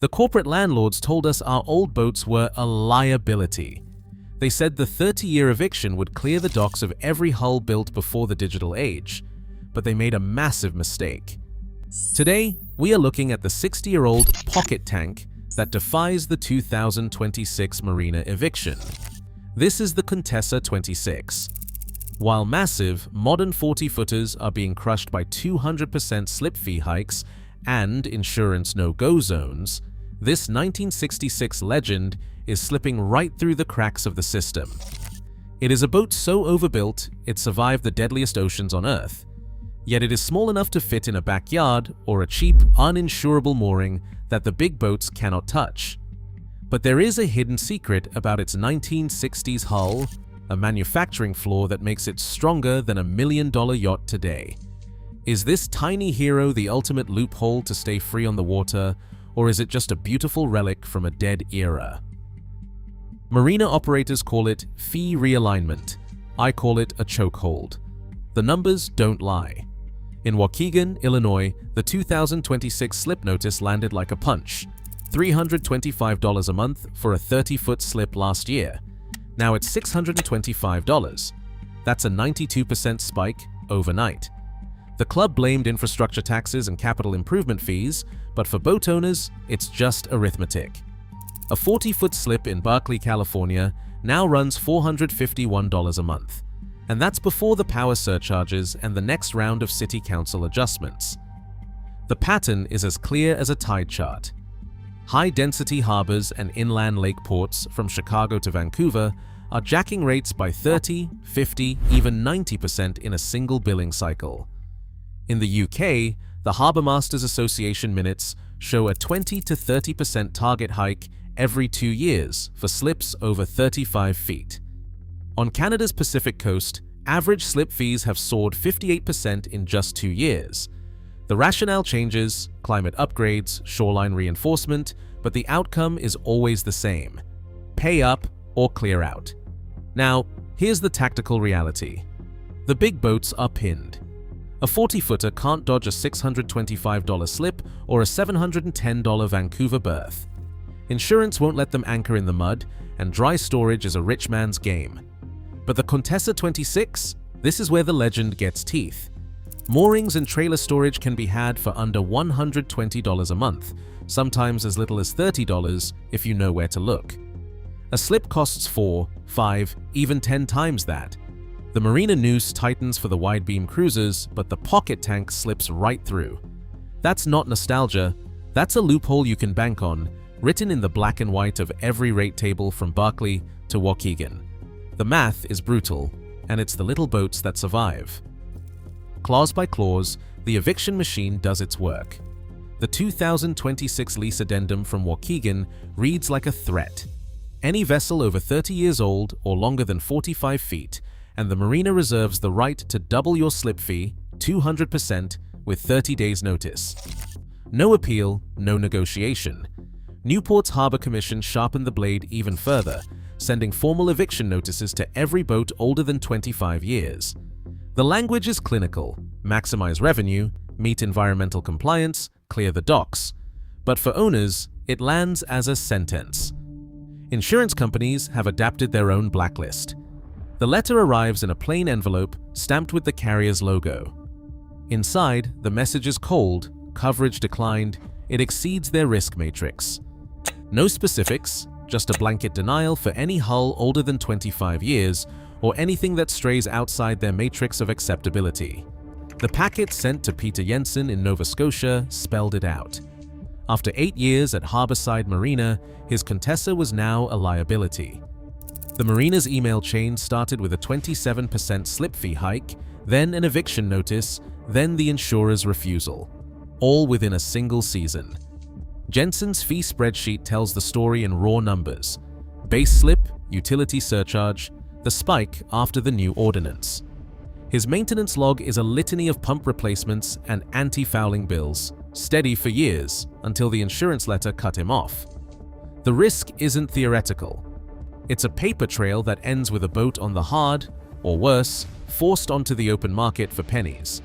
The corporate landlords told us our old boats were a liability. They said the 30-year eviction would clear the docks of every hull built before the digital age, but they made a massive mistake. Today, we are looking at the 60-year-old pocket tank that defies the 2026 Marina Eviction. This is the Contessa 26. While massive, modern 40-footers are being crushed by 200% slip fee hikes and insurance no-go zones, this 1966 legend is slipping right through the cracks of the system. It is a boat so overbuilt, it survived the deadliest oceans on Earth. Yet it is small enough to fit in a backyard or a cheap, uninsurable mooring that the big boats cannot touch. But there is a hidden secret about its 1960s hull, a manufacturing flaw that makes it stronger than $1 million yacht today. Is this tiny hero the ultimate loophole to stay free on the water, or is it just a beautiful relic from a dead era? Marina operators call it fee realignment. I call it a chokehold. The numbers don't lie. In Waukegan, Illinois, the 2026 slip notice landed like a punch. $325 a month for a 30-foot slip last year. Now it's $625. That's a 92% spike overnight. The club blamed infrastructure taxes and capital improvement fees, but for boat owners, it's just arithmetic. A 40-foot slip in Berkeley, California now runs $451 a month. And that's before the power surcharges and the next round of city council adjustments. The pattern is as clear as a tide chart. High-density harbors and inland lake ports from Chicago to Vancouver are jacking rates by 30, 50, even 90% in a single billing cycle. In the UK, the Harbour Masters Association minutes show a 20 to 30% target hike every 2 years for slips over 35 feet. On Canada's Pacific coast, average slip fees have soared 58% in just 2 years. The rationale changes, climate upgrades, shoreline reinforcement, but the outcome is always the same: pay up or clear out. Now, here's the tactical reality. The big boats are pinned. A 40-footer can't dodge a $625 slip or a $710 Vancouver berth. Insurance won't let them anchor in the mud, and dry storage is a rich man's game. But the Contessa 26? This is where the legend gets teeth. Moorings and trailer storage can be had for under $120 a month, sometimes as little as $30 if you know where to look. A slip costs 4, 5, even 10 times that. The Marina Noose tightens for the wide-beam cruisers, but the pocket tank slips right through. That's not nostalgia, that's a loophole you can bank on, written in the black and white of every rate table from Berkeley to Waukegan. The math is brutal, and it's the little boats that survive. Clause by clause, the eviction machine does its work. The 2026 lease addendum from Waukegan reads like a threat. Any vessel over 30 years old or longer than 45 feet, and the marina reserves the right to double your slip fee, 200%, with 30 days notice. No appeal, no negotiation. Newport's Harbor Commission sharpened the blade even further, sending formal eviction notices to every boat older than 25 years. The language is clinical: maximize revenue, meet environmental compliance, clear the docks. But for owners, it lands as a sentence. Insurance companies have adapted their own blacklist. The letter arrives in a plain envelope stamped with the carrier's logo. Inside, the message is cold, coverage declined, it exceeds their risk matrix. No specifics, just a blanket denial for any hull older than 25 years or anything that strays outside their matrix of acceptability. The packet sent to Peter Jensen in Nova Scotia spelled it out. After 8 years at Harborside Marina, his Contessa was now a liability. The marina's email chain started with a 27% slip fee hike, then an eviction notice, then the insurer's refusal. All within a single season. Jensen's fee spreadsheet tells the story in raw numbers: base slip, utility surcharge, the spike after the new ordinance. His maintenance log is a litany of pump replacements and anti-fouling bills, steady for years until the insurance letter cut him off. The risk isn't theoretical. It's a paper trail that ends with a boat on the hard, or worse, forced onto the open market for pennies.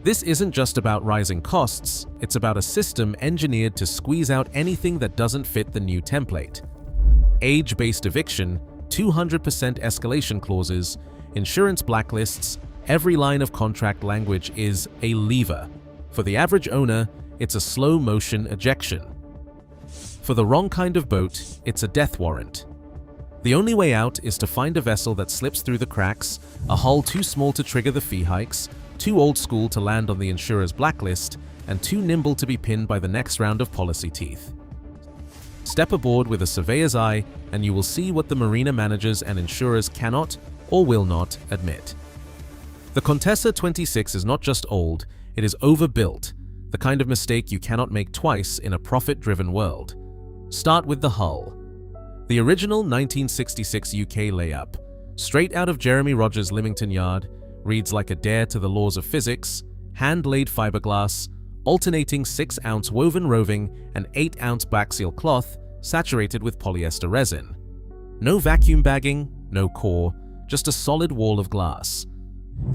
This isn't just about rising costs, it's about a system engineered to squeeze out anything that doesn't fit the new template. Age-based eviction, 200% escalation clauses, insurance blacklists, every line of contract language is a lever. For the average owner, it's a slow-motion ejection. For the wrong kind of boat, it's a death warrant. The only way out is to find a vessel that slips through the cracks, a hull too small to trigger the fee hikes, too old school to land on the insurer's blacklist, and too nimble to be pinned by the next round of policy teeth. Step aboard with a surveyor's eye, and you will see what the marina managers and insurers cannot or will not admit. The Contessa 26 is not just old, it is overbuilt, the kind of mistake you cannot make twice in a profit-driven world. Start with the hull. The original 1966 UK layup, straight out of Jeremy Rogers' Lymington Yard, reads like a dare to the laws of physics, hand-laid fiberglass, alternating 6-ounce woven roving and 8-ounce backseal cloth saturated with polyester resin. No vacuum bagging, no core, just a solid wall of glass.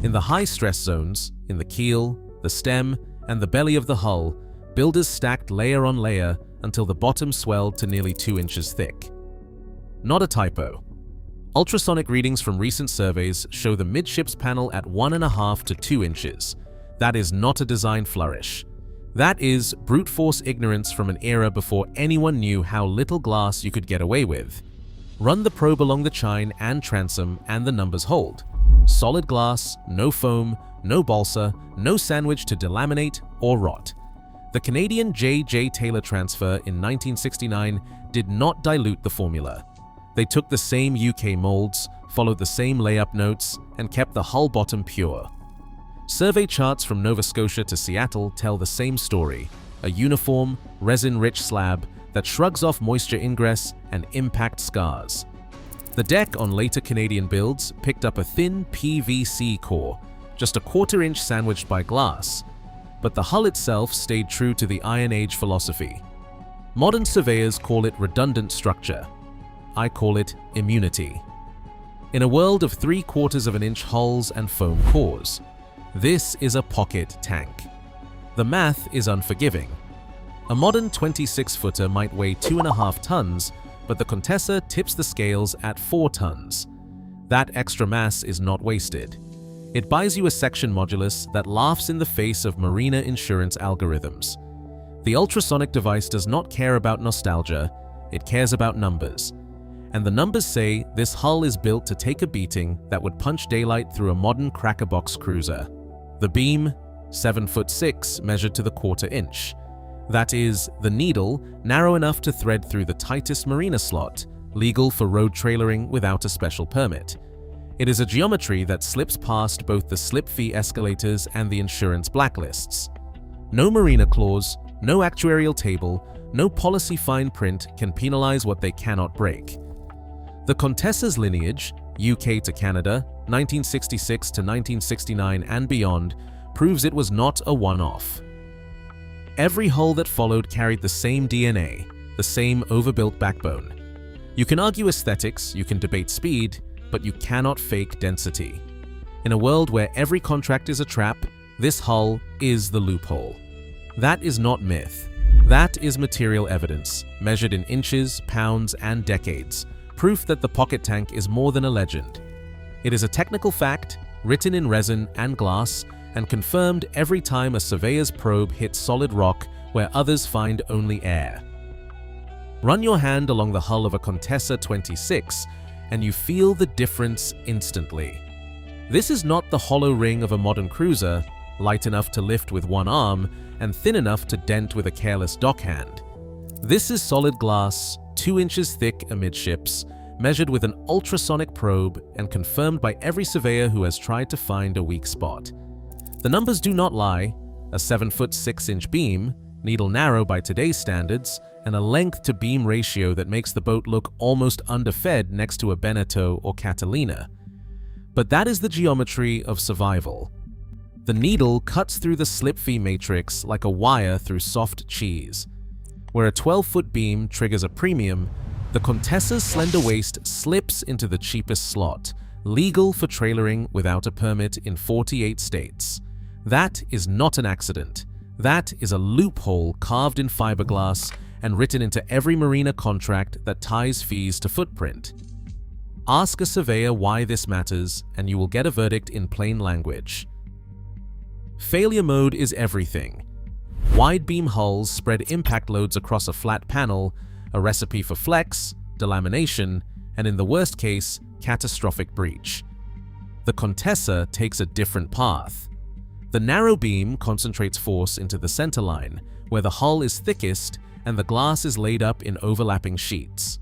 In the high-stress zones, in the keel, the stem, and the belly of the hull, builders stacked layer on layer until the bottom swelled to nearly 2 inches thick. Not a typo. Ultrasonic readings from recent surveys show the midships panel at 1.5 to 2 inches. That is not a design flourish. That is brute force ignorance from an era before anyone knew how little glass you could get away with. Run the probe along the chine and transom and the numbers hold. Solid glass, no foam, no balsa, no sandwich to delaminate or rot. The Canadian J.J. Taylor transfer in 1969 did not dilute the formula. They took the same UK molds, followed the same layup notes, and kept the hull bottom pure. Survey charts from Nova Scotia to Seattle tell the same story, a uniform, resin-rich slab that shrugs off moisture ingress and impact scars. The deck on later Canadian builds picked up a thin PVC core, just a 1/4 inch sandwiched by glass, but the hull itself stayed true to the Iron Age philosophy. Modern surveyors call it redundant structure. I call it immunity. In a world of 3/4 of an inch hulls and foam cores, this is a pocket tank. The math is unforgiving. A modern 26-footer might weigh 2.5 tons, but the Contessa tips the scales at 4 tons. That extra mass is not wasted. It buys you a section modulus that laughs in the face of marina insurance algorithms. The ultrasonic device does not care about nostalgia, it cares about numbers. And the numbers say this hull is built to take a beating that would punch daylight through a modern crackerbox cruiser. The beam, 7'6", measured to the 1/4 inch. That is, the needle, narrow enough to thread through the tightest marina slot, legal for road trailering without a special permit. It is a geometry that slips past both the slip fee escalators and the insurance blacklists. No marina clause, no actuarial table, no policy fine print can penalize what they cannot break. The Contessa's lineage, UK to Canada, 1966 to 1969 and beyond, proves it was not a one-off. Every hull that followed carried the same DNA, the same overbuilt backbone. You can argue aesthetics, you can debate speed, but you cannot fake density. In a world where every contract is a trap, this hull is the loophole. That is not myth. That is material evidence, measured in inches, pounds, and decades. Proof that the pocket tank is more than a legend. It is a technical fact, written in resin and glass, and confirmed every time a surveyor's probe hits solid rock where others find only air. Run your hand along the hull of a Contessa 26 and you feel the difference instantly. This is not the hollow ring of a modern cruiser, light enough to lift with one arm and thin enough to dent with a careless dockhand. This is solid glass, 2 inches thick amidships, measured with an ultrasonic probe and confirmed by every surveyor who has tried to find a weak spot. The numbers do not lie: a 7'6" beam, needle narrow by today's standards, and a length to beam ratio that makes the boat look almost underfed next to a Beneteau or Catalina. But that is the geometry of survival. The needle cuts through the slip fee matrix like a wire through soft cheese. Where a 12-foot beam triggers a premium, the Contessa's slender waist slips into the cheapest slot, legal for trailering without a permit in 48 states. That is not an accident. That is a loophole carved in fiberglass and written into every marina contract that ties fees to footprint. Ask a surveyor why this matters, and you will get a verdict in plain language. Failure mode is everything. Wide beam hulls spread impact loads across a flat panel, a recipe for flex, delamination, and in the worst case, catastrophic breach. The Contessa takes a different path. The narrow beam concentrates force into the center line, where the hull is thickest and the glass is laid up in overlapping sheets.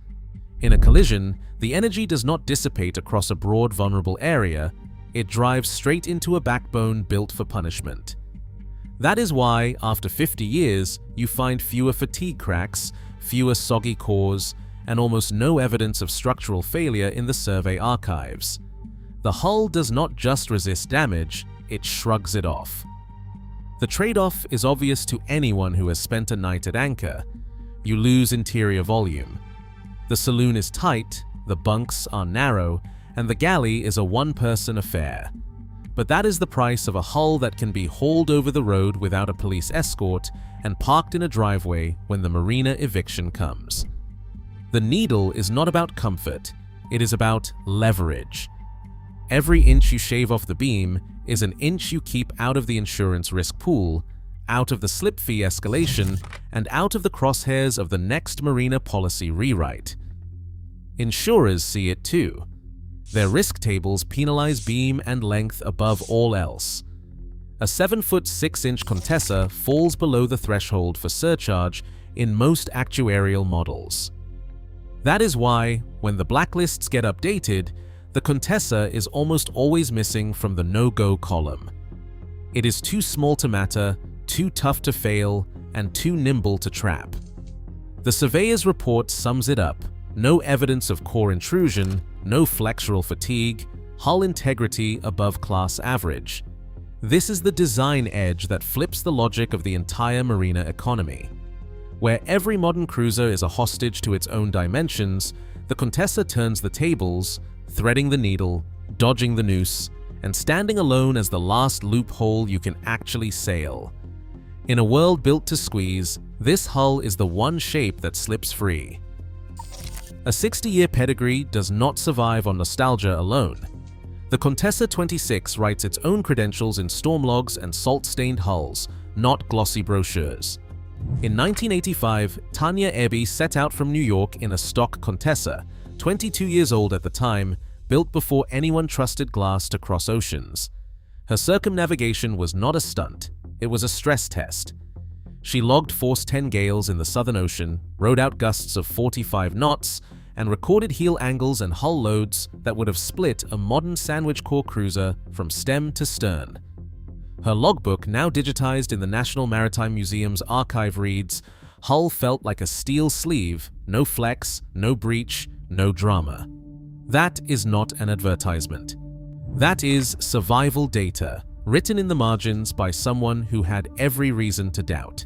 In a collision, the energy does not dissipate across a broad, vulnerable area. It drives straight into a backbone built for punishment. That is why, after 50 years, you find fewer fatigue cracks, fewer soggy cores, and almost no evidence of structural failure in the survey archives. The hull does not just resist damage, it shrugs it off. The trade-off is obvious to anyone who has spent a night at anchor. You lose interior volume. The saloon is tight, the bunks are narrow, and the galley is a one-person affair. But that is the price of a hull that can be hauled over the road without a police escort and parked in a driveway when the marina eviction comes. The needle is not about comfort, it is about leverage. Every inch you shave off the beam is an inch you keep out of the insurance risk pool, out of the slip fee escalation, and out of the crosshairs of the next marina policy rewrite. Insurers see it too. Their risk tables penalize beam and length above all else. A 7-foot 6-inch Contessa falls below the threshold for surcharge in most actuarial models. That is why, when the blacklists get updated, the Contessa is almost always missing from the no-go column. It is too small to matter, too tough to fail, and too nimble to trap. The surveyor's report sums it up. No evidence of core intrusion, no flexural fatigue, hull integrity above class average. This is the design edge that flips the logic of the entire marina economy. Where every modern cruiser is a hostage to its own dimensions, the Contessa turns the tables, threading the needle, dodging the noose, and standing alone as the last loophole you can actually sail. In a world built to squeeze, this hull is the one shape that slips free. A 60-year pedigree does not survive on nostalgia alone. The Contessa 26 writes its own credentials in storm logs and salt-stained hulls, not glossy brochures. In 1985, Tania Aebi set out from New York in a stock Contessa, 22 years old at the time, built before anyone trusted glass to cross oceans. Her circumnavigation was not a stunt, it was a stress test. She logged force 10 gales in the Southern Ocean, rode out gusts of 45 knots, and recorded heel angles and hull loads that would have split a modern sandwich core cruiser from stem to stern. Her logbook, now digitized in the National Maritime Museum's archive, reads, "Hull felt like a steel sleeve, no flex, no breach, no drama." That is not an advertisement. That is survival data, written in the margins by someone who had every reason to doubt.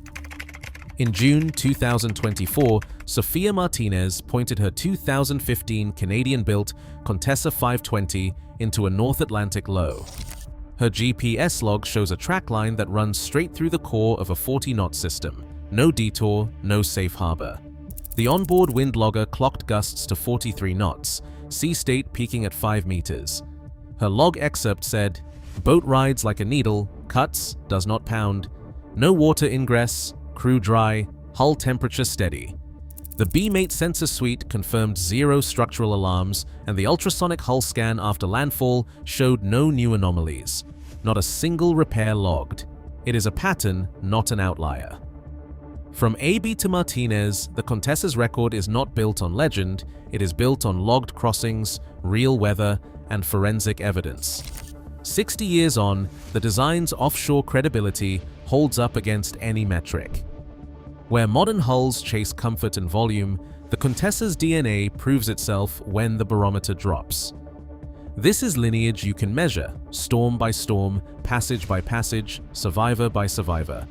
In June 2024, Sofia Martinez pointed her 2015 Canadian-built Contessa 520 into a North Atlantic low. Her GPS log shows a track line that runs straight through the core of a 40-knot system. No detour, no safe harbor. The onboard wind logger clocked gusts to 43 knots, sea state peaking at 5 meters. Her log excerpt said, "Boat rides like a needle, cuts, does not pound, no water ingress, crew dry, hull temperature steady." The B-Mate sensor suite confirmed 0 structural alarms, and the ultrasonic hull scan after landfall showed no new anomalies. Not a single repair logged. It is a pattern, not an outlier. From Aebi to Martinez, the Contessa's record is not built on legend, it is built on logged crossings, real weather, and forensic evidence. 60 years on, the design's offshore credibility holds up against any metric. Where modern hulls chase comfort and volume, the Contessa's DNA proves itself when the barometer drops. This is lineage you can measure, storm by storm, passage by passage, survivor by survivor.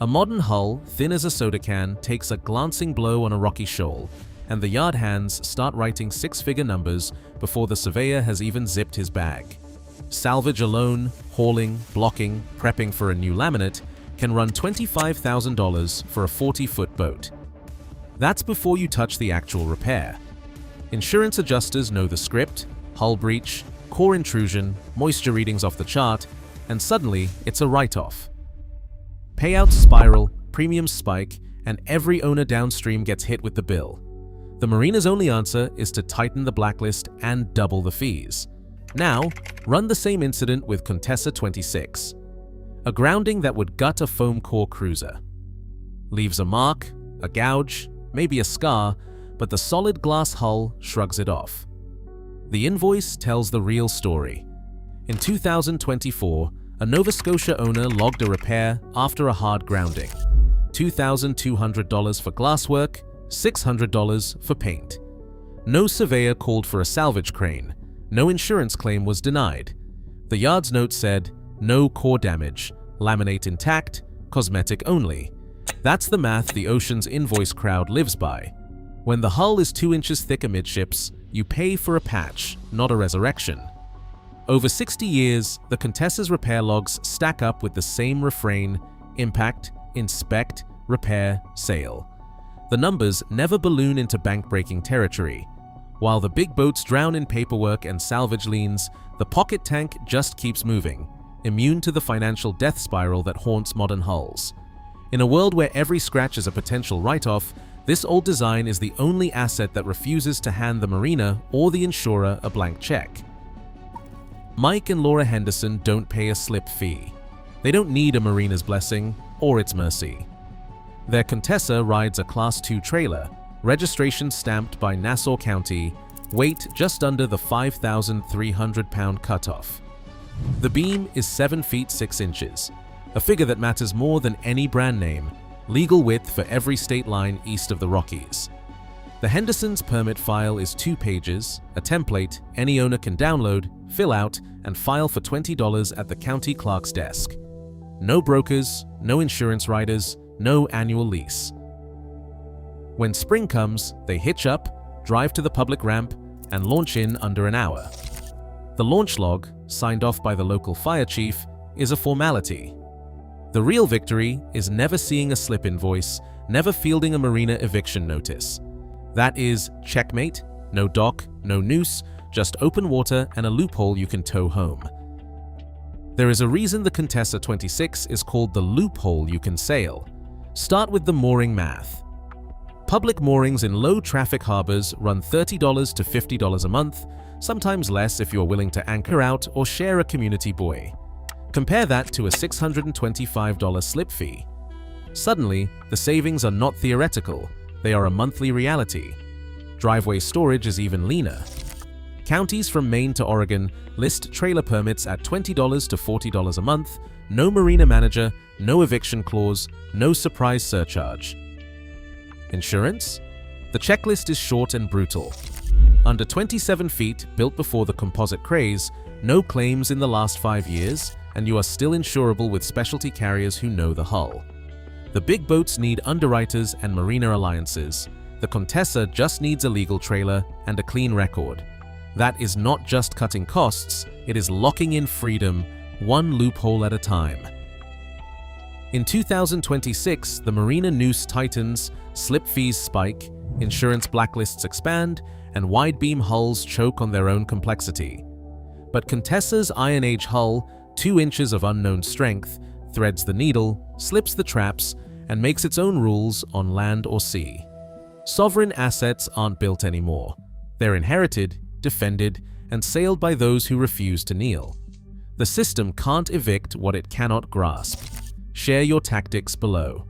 A modern hull, thin as a soda can, takes a glancing blow on a rocky shoal, and the yard hands start writing 6-figure numbers before the surveyor has even zipped his bag. Salvage alone, hauling, blocking, prepping for a new laminate can run $25,000 for a 40-foot boat. That's before you touch the actual repair. Insurance adjusters know the script: hull breach, core intrusion, moisture readings off the chart, and suddenly it's a write-off. Payouts spiral, premiums spike, and every owner downstream gets hit with the bill. The marina's only answer is to tighten the blacklist and double the fees. Now, run the same incident with Contessa 26. A grounding that would gut a foam core cruiser. Leaves a mark, a gouge, maybe a scar, but the solid glass hull shrugs it off. The invoice tells the real story. In 2024, a Nova Scotia owner logged a repair after a hard grounding. $2,200 for glasswork, $600 for paint. No surveyor called for a salvage crane. No insurance claim was denied. The yard's note said, "No core damage, laminate intact, cosmetic only." That's the math the ocean's invoice crowd lives by. When the hull is 2 inches thick amidships, you pay for a patch, not a resurrection. Over 60 years, the Contessa's repair logs stack up with the same refrain: impact, inspect, repair, sail. The numbers never balloon into bank-breaking territory. While the big boats drown in paperwork and salvage liens, the pocket tank just keeps moving, immune to the financial death spiral that haunts modern hulls. In a world where every scratch is a potential write-off, this old design is the only asset that refuses to hand the marina or the insurer a blank check. Mike and Laura Henderson don't pay a slip fee. They don't need a marina's blessing or its mercy. Their Contessa rides a Class 2 trailer, registration stamped by Nassau County, weight just under the 5,300-pound cutoff. The beam is 7 feet 6 inches, a figure that matters more than any brand name, legal width for every state line east of the Rockies. The Henderson's permit file is 2 pages, a template any owner can download, fill out, and file for $20 at the county clerk's desk. No brokers, no insurance riders, no annual lease. When spring comes, they hitch up, drive to the public ramp, and launch in under an hour. The launch log, signed off by the local fire chief, is a formality. The real victory is never seeing a slip invoice, never fielding a marina eviction notice. That is checkmate, no dock, no noose, just open water and a loophole you can tow home. There is a reason the Contessa 26 is called the loophole you can sail. Start with the mooring math. Public moorings in low-traffic harbors run $30 to $50 a month, sometimes less if you're willing to anchor out or share a community buoy. Compare that to a $625 slip fee. Suddenly, the savings are not theoretical, they are a monthly reality. Driveway storage is even leaner. Counties from Maine to Oregon list trailer permits at $20 to $40 a month, no marina manager, no eviction clause, no surprise surcharge. Insurance? The checklist is short and brutal. Under 27 feet, built before the composite craze, no claims in the last 5 years, and you are still insurable with specialty carriers who know the hull. The big boats need underwriters and marina alliances. The Contessa just needs a legal trailer and a clean record. That is not just cutting costs, it is locking in freedom, one loophole at a time. In 2026, the marina noose tightens, slip fees spike, insurance blacklists expand, and wide-beam hulls choke on their own complexity. But Contessa's Iron Age hull, 2 inches of unknown strength, threads the needle, slips the traps, and makes its own rules on land or sea. Sovereign assets aren't built anymore. They're inherited, defended, and sailed by those who refuse to kneel. The system can't evict what it cannot grasp. Share your tactics below.